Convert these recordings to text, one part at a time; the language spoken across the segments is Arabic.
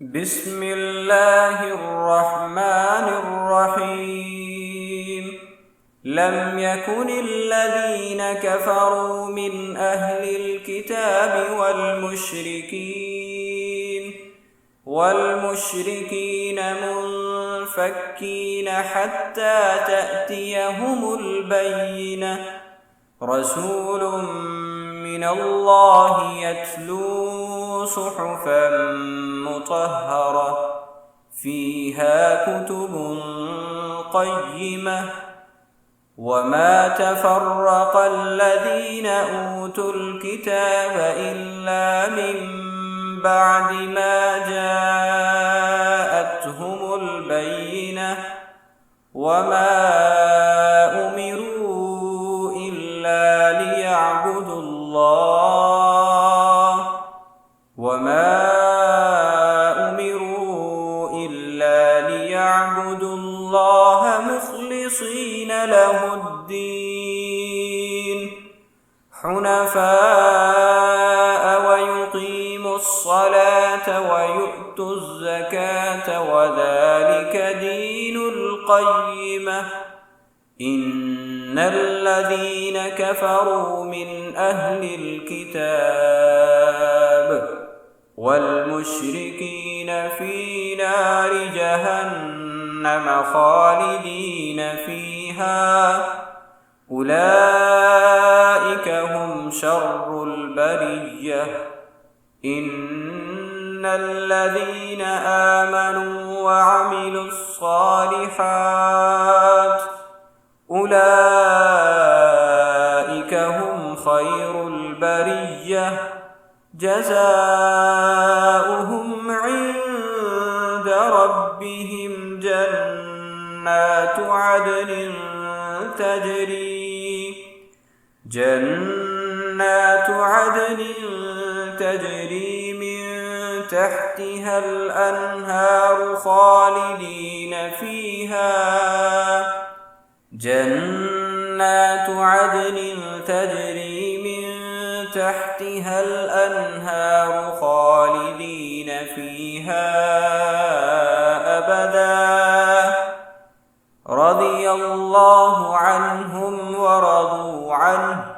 بسم الله الرحمن الرحيم لم يكن الذين كفروا من أهل الكتاب والمشركين منفكين حتى تأتيهم البينة رسول من الله يتلو صحفا مطهرة فيها كتب قيمة وما تفرق الذين أوتوا الكتاب إلا من بعد ما جاءتهم البينة وما أمروا إلا ليعبدوا الله مخلصين له الدين حنفاء ويقيموا الصلاة ويؤتوا الزكاة وذلك دين القيمة إن الذين كفروا من أهل الكتاب والمشركين في نار جهنم خالدين فيها أولئك هم شر البرية إن الذين آمنوا وعملوا الصالحات أولئك هم خير البرية جزاؤهم عند ربهم جنات عدن تجري من تحتها الأنهار خالدين فيها أبدا رضي الله عنهم ورضوا عنه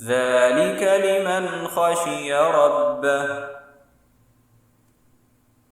ذلك لمن خشي ربه